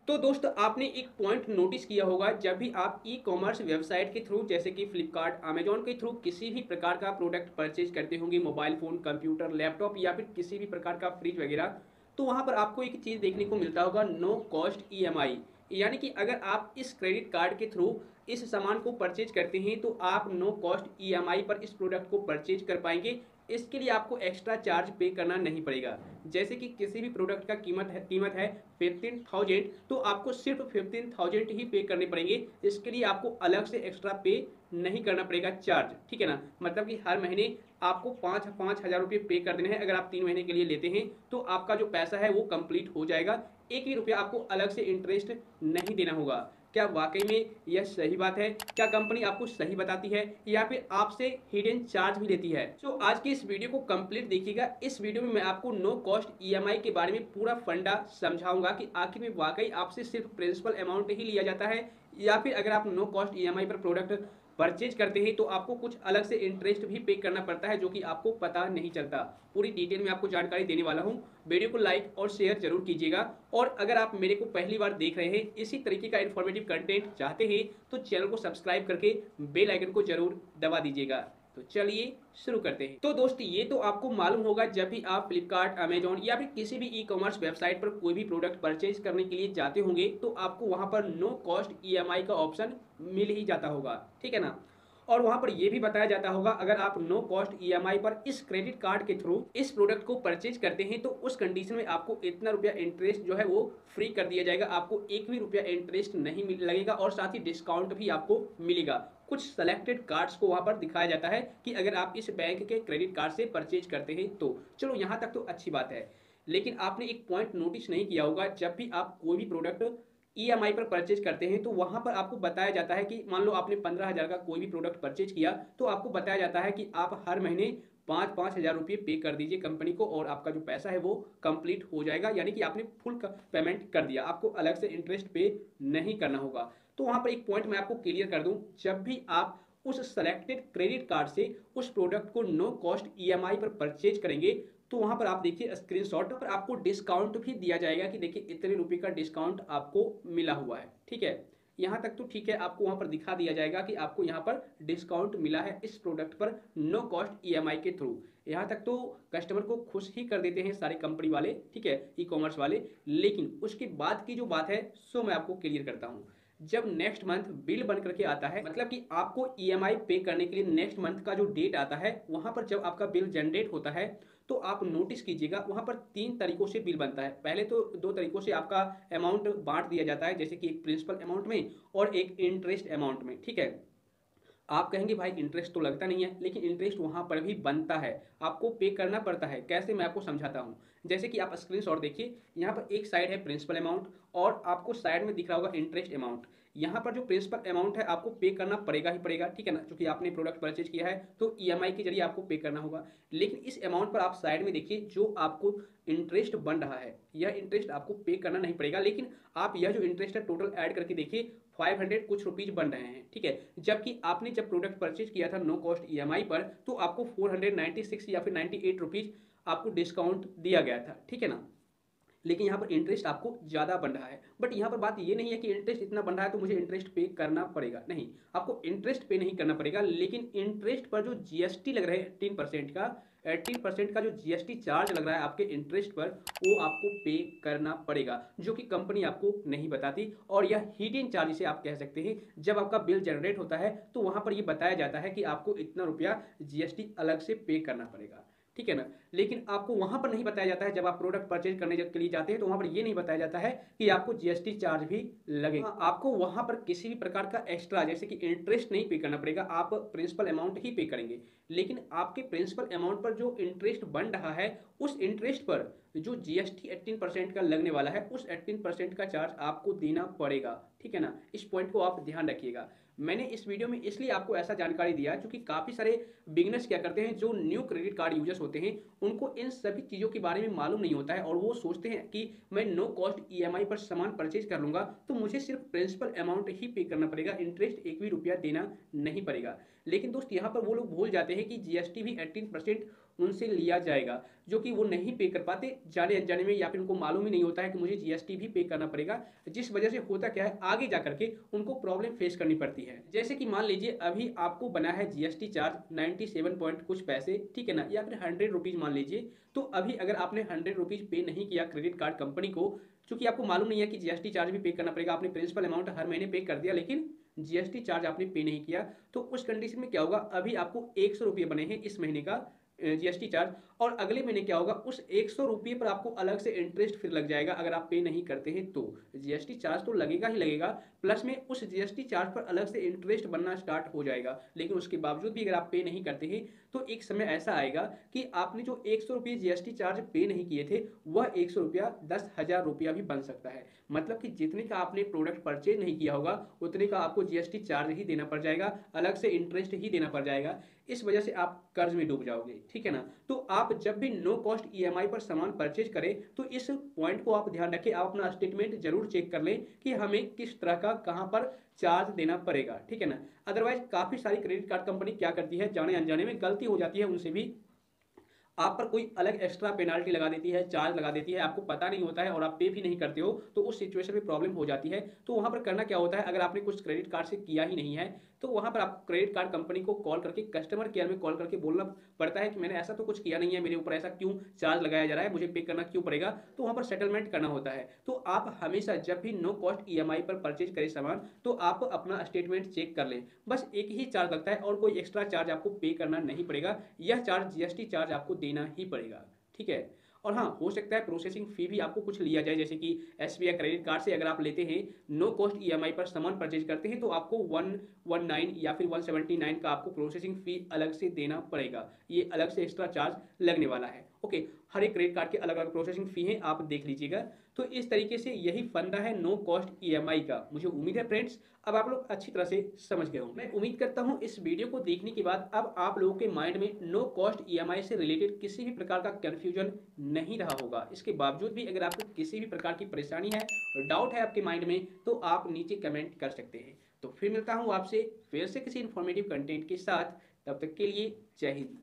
तो दोस्त आपने एक पॉइंट नोटिस किया होगा, जब भी आप ई कॉमर्स वेबसाइट के थ्रू जैसे कि फ्लिपकार्ट अमेजॉन के थ्रू किसी भी प्रकार का प्रोडक्ट परचेज करते होंगे, मोबाइल फ़ोन, कंप्यूटर, लैपटॉप या फिर किसी भी प्रकार का फ्रिज वगैरह, तो वहाँ पर आपको एक चीज़ देखने को मिलता होगा, नो कॉस्ट ईएमआई। यानी कि अगर आप इस क्रेडिट कार्ड के थ्रू इस सामान को परचेज करते हैं तो आप नो कॉस्ट ईएमआई पर इस प्रोडक्ट को परचेज कर पाएंगे। इसके लिए आपको एक्स्ट्रा चार्ज पे करना नहीं पड़ेगा। जैसे कि किसी भी प्रोडक्ट का कीमत है 15,000, तो आपको सिर्फ 15,000 ही पे करने पड़ेंगे। इसके लिए आपको अलग से एक्स्ट्रा पे नहीं करना पड़ेगा चार्ज, ठीक है ना। मतलब कि हर महीने आपको 5,000 रुपये पे कर देने हैं। अगर आप 3 महीने के लिए लेते हैं तो आपका जो पैसा है वो कंप्लीट हो जाएगा। एक भी रुपया आपको अलग से इंटरेस्ट नहीं देना होगा। क्या वाकई में यह सही बात है? क्या कंपनी आपको सही बताती है या फिर आपसे हिडन चार्ज भी लेती है? तो आज की इस वीडियो को कंप्लीट देखिएगा। इस वीडियो में मैं आपको नो कॉस्ट ईएमआई के बारे में पूरा फंडा समझाऊंगा कि आखिर में वाकई आपसे सिर्फ प्रिंसिपल अमाउंट ही लिया जाता है या फिर अगर आप नो कॉस्ट ईएमआई पर प्रोडक्ट परचेज करते हैं तो आपको कुछ अलग से इंटरेस्ट भी पे करना पड़ता है, जो कि आपको पता नहीं चलता। पूरी डिटेल में आपको जानकारी देने वाला हूं। वीडियो को लाइक और शेयर जरूर कीजिएगा। और अगर आप मेरे को पहली बार देख रहे हैं, इसी तरीके का इन्फॉर्मेटिव कंटेंट चाहते हैं, तो चैनल को सब्सक्राइब करके बेल आइकन को जरूर दबा दीजिएगा। तो चलिए शुरू करते हैं। तो दोस्त ये तो आपको मालूम होगा, जब भी आप फ्लिपकार्ट अमेजॉन या फिर किसी भी ई कॉमर्स वेबसाइट पर कोई भी प्रोडक्ट परचेज करने के लिए जाते होंगे तो आपको वहां पर नो कॉस्ट ईएमआई का ऑप्शन मिल ही जाता होगा, ठीक है ना। और वहां पर यह भी बताया जाता होगा, अगर आप नो कॉस्ट ईएमआई पर इस क्रेडिट कार्ड के थ्रू इस प्रोडक्ट को परचेज करते हैं तो उस कंडीशन में आपको इतना रुपया इंटरेस्ट जो है वो फ्री कर दिया जाएगा। आपको एक भी रुपया इंटरेस्ट नहीं लगेगा और साथ ही डिस्काउंट भी आपको मिलेगा। कुछ सेलेक्टेड कार्ड्स को वहां पर दिखाया जाता है कि अगर आप इस बैंक के क्रेडिट कार्ड से परचेज करते हैं तो। चलो यहां तक तो अच्छी बात है, लेकिन आपने एक पॉइंट नोटिस नहीं किया होगा, जब भी आप कोई भी प्रोडक्ट ईएमआई पर परचेज करते हैं तो वहां पर आपको बताया जाता है कि मान लो आपने 15,000 का कोई भी प्रोडक्ट परचेज किया तो आपको बताया जाता है कि आप हर महीने 5,000 रुपये पे कर दीजिए कंपनी को और आपका जो पैसा है वो कंप्लीट हो जाएगा। यानी कि आपने फुल पेमेंट कर दिया, आपको अलग से इंटरेस्ट पे नहीं करना होगा। तो वहां पर एक पॉइंट मैं आपको क्लियर कर दूं, जब भी आप उस सेलेक्टेड क्रेडिट कार्ड से उस प्रोडक्ट को नो कॉस्ट ईएमआई पर परचेज करेंगे तो वहां पर आप देखिए स्क्रीनशॉट पर आपको डिस्काउंट भी दिया जाएगा कि देखिए इतने रुपए का डिस्काउंट आपको मिला हुआ है, ठीक है। यहां तक तो ठीक है, आपको वहां पर दिखा दिया जाएगा कि आपको यहां पर डिस्काउंट मिला है इस प्रोडक्ट पर नो कॉस्ट ईएमआई के थ्रू। यहां तक तो कस्टमर को खुश ही कर देते हैं सारी कंपनी वाले, ठीक है, ई कॉमर्स वाले। लेकिन उसके बाद की जो बात है सो मैं आपको क्लियर करता हूं। जब नेक्स्ट मंथ बिल बन करके आता है, मतलब कि आपको ईएमआई पे करने के लिए नेक्स्ट मंथ का जो डेट आता है, वहां पर जब आपका बिल जनरेट होता है तो आप नोटिस कीजिएगा वहां पर 3 तरीकों से बिल बनता है। पहले तो 2 तरीकों से आपका अमाउंट बांट दिया जाता है, जैसे कि एक प्रिंसिपल अमाउंट में और एक इंटरेस्ट अमाउंट में, ठीक है। आप कहेंगे भाई इंटरेस्ट तो लगता नहीं है, लेकिन इंटरेस्ट वहां पर भी बनता है, आपको पे करना पड़ता है। कैसे, मैं आपको समझाता हूं। जैसे कि आप स्क्रीनशॉट देखिए, यहाँ पर एक साइड है प्रिंसिपल अमाउंट और आपको साइड में दिख रहा होगा इंटरेस्ट अमाउंट। यहाँ पर जो प्रिंसिपल अमाउंट है आपको पे करना पड़ेगा ही पड़ेगा, ठीक है ना, क्योंकि आपने प्रोडक्ट परचेज किया है तो ईएमआई के जरिए आपको पे करना होगा। लेकिन इस अमाउंट पर आप साइड में देखिए जो आपको इंटरेस्ट बन रहा है, यह इंटरेस्ट आपको पे करना नहीं पड़ेगा। लेकिन आप यह जो इंटरेस्ट है टोटल ऐड करके देखिए 500 कुछ रुपीज बन रहे हैं, ठीक है। जबकि आपने जब प्रोडक्ट परचेज किया था नो कॉस्ट ईएमआई पर तो आपको 496 या फिर 98 रुपीज आपको डिस्काउंट दिया गया था, ठीक है ना। लेकिन यहाँ पर इंटरेस्ट आपको ज़्यादा बन रहा है। बट यहाँ पर बात ये नहीं है कि इंटरेस्ट इतना बन रहा है तो मुझे इंटरेस्ट पे करना पड़ेगा, नहीं, आपको इंटरेस्ट पे नहीं करना पड़ेगा। लेकिन इंटरेस्ट पर जो जीएसटी लग रहा है 18% का, 18% का जो जीएसटी चार्ज लग रहा है आपके इंटरेस्ट पर, वो आपको पे करना पड़ेगा, जो कि कंपनी आपको नहीं बताती। और यह हिडन चार्ज इसे आप कह सकते हैं। जब आपका बिल जनरेट होता है तो वहां पर यह बताया जाता है कि आपको इतना रुपया जीएसटी अलग से पे करना पड़ेगा, ठीक है ना। लेकिन आपको वहां पर नहीं बताया जाता है, जब आप प्रोडक्ट परचेज करने के लिए जाते हैं तो वहां पर ये नहीं बताया जाता है कि आपको जीएसटी चार्ज भी लगेगा। आपको वहां पर किसी भी प्रकार का एक्स्ट्रा जैसे कि इंटरेस्ट नहीं पे करना पड़ेगा, आप प्रिंसिपल अमाउंट ही पे करेंगे। लेकिन आपके प्रिंसिपल अमाउंट पर जो इंटरेस्ट बन रहा है उस इंटरेस्ट पर जो जीएसटी 18% का लगने वाला है, उस 18% का चार्ज आपको देना पड़ेगा, ठीक है ना। इस पॉइंट को आप ध्यान रखिएगा। मैंने इस वीडियो में इसलिए आपको ऐसा जानकारी दिया क्योंकि काफी सारे बिगनर्स क्या करते हैं, जो न्यू क्रेडिट कार्ड यूजर्स होते हैं, उनको इन सभी चीजों के बारे में मालूम नहीं होता है और वो सोचते हैं कि मैं नो कॉस्ट ईएमआई पर सामान परचेज कर लूंगा तो मुझे सिर्फ प्रिंसिपल अमाउंट ही पे करना पड़ेगा, इंटरेस्ट एक भी रुपया देना नहीं पड़ेगा। लेकिन दोस्त यहाँ पर वो लोग भूल जाते हैं कि जीएसटी भी 18% उनसे लिया जाएगा, जो कि वो नहीं पे कर पाते जाने अनजाने में, या फिर उनको मालूम ही नहीं होता है कि मुझे जीएसटी भी पे करना पड़ेगा, जिस वजह से होता क्या है आगे जा करके उनको प्रॉब्लम फेस करनी पड़ती है। जैसे कि मान लीजिए अभी आपको बना है जीएसटी चार्ज 97 पॉइंट कुछ पैसे, ठीक है ना, या फिर 100 रुपीज मान लीजिए। तो अभी अगर आपने 100 रुपीज पे नहीं किया क्रेडिट कार्ड कंपनी को, क्योंकि आपको मालूम नहीं है कि जीएसटी चार्ज भी पे करना पड़ेगा, आपने प्रिंसिपल अमाउंट हर महीने पे कर दिया लेकिन जीएसटी चार्ज आपने पे नहीं किया, तो उस कंडीशन में क्या होगा, अभी आपको 100 रुपये बने हैं इस महीने का जीएसटी चार्ज, और अगले महीने क्या होगा, उस 100 रुपये पर आपको अलग से इंटरेस्ट फिर लग जाएगा अगर आप पे नहीं करते हैं तो। जीएसटी चार्ज तो लगेगा ही लगेगा, प्लस में उस जीएसटी चार्ज पर अलग से इंटरेस्ट बनना स्टार्ट हो जाएगा। लेकिन उसके बावजूद भी अगर आप पे नहीं करते हैं तो एक समय ऐसा आएगा कि आपने जो 100 रुपये जीएसटी चार्ज पे नहीं किए थे, वह 100 रुपया 10,000 रुपया भी बन सकता है। मतलब कि जितने का आपने प्रोडक्ट परचेज नहीं किया होगा उतने का आपको जीएसटी चार्ज ही देना पड़ जाएगा, अलग से इंटरेस्ट ही देना पड़ जाएगा। इस वजह से आप कर्ज में डूब जाओगे, ठीक है ना। तो आप जब भी नो कॉस्ट ईएमआई पर सामान परचेज करें तो इस पॉइंट को आप ध्यान रखें, आप अपना स्टेटमेंट जरूर चेक कर लें कि हमें किस तरह का कहां पर चार्ज देना पड़ेगा, ठीक है ना। अदरवाइज काफी सारी क्रेडिट कार्ड कंपनी क्या करती है, जाने अनजाने में गलती हो जाती है उनसे भी, आप पर कोई अलग एक्स्ट्रा पेनाल्टी लगा देती है, चार्ज लगा देती है, आपको पता नहीं होता है और आप पे भी नहीं करते हो, तो उस सिचुएशन में प्रॉब्लम हो जाती है। तो वहां पर करना क्या होता है, अगर आपने कुछ क्रेडिट कार्ड से किया ही नहीं है तो वहां पर आप क्रेडिट कार्ड कंपनी को कॉल करके, कस्टमर केयर में कॉल करके बोलना पड़ता है कि मैंने ऐसा तो कुछ किया नहीं है, मेरे ऊपर ऐसा क्यों चार्ज लगाया जा रहा है, मुझे पे करना क्यों पड़ेगा, तो वहां पर सेटलमेंट करना होता है। तो आप हमेशा जब भी नो कॉस्ट ईएमआई पर परचेज करें सामान तो आप अपना स्टेटमेंट चेक कर लें। बस एक ही चार्ज लगता है और कोई एक्स्ट्रा चार्ज आपको पे करना नहीं पड़ेगा, यह चार्ज जीएसटी चार्ज आपको देना ही पड़ेगा, ठीक है। और हाँ, हो सकता है प्रोसेसिंग फी भी आपको कुछ लिया जाए, जैसे कि एसबीआई क्रेडिट कार्ड से अगर आप लेते हैं नो कॉस्ट ईएमआई पर सामान परचेज करते हैं तो आपको 119 या फिर 179 का आपको प्रोसेसिंग फी अलग से देना पड़ेगा, ये अलग से एक्स्ट्रा चार्ज लगने वाला है। ओके, हर एक क्रेडिट कार्ड के अलग अलग प्रोसेसिंग फी है, आप देख लीजिएगा। तो इस तरीके से यही फंडा है नो कॉस्ट ईएमआई का। मुझे उम्मीद है फ्रेंड्स अब आप लोग अच्छी तरह से समझ गए होंगे। मैं उम्मीद करता हूं इस वीडियो को देखने के बाद अब आप लोगों के माइंड में नो कॉस्ट ईएमआई से रिलेटेड किसी भी प्रकार का कंफ्यूजन नहीं रहा होगा। इसके बावजूद भी अगर आपको किसी भी प्रकार की परेशानी है, डाउट है आपके माइंड में, तो आप नीचे कमेंट कर सकते हैं। तो फिर मिलता हूं आपसे फिर से किसी इंफॉर्मेटिव कंटेंट के साथ, तब तक के लिए जय हिंद।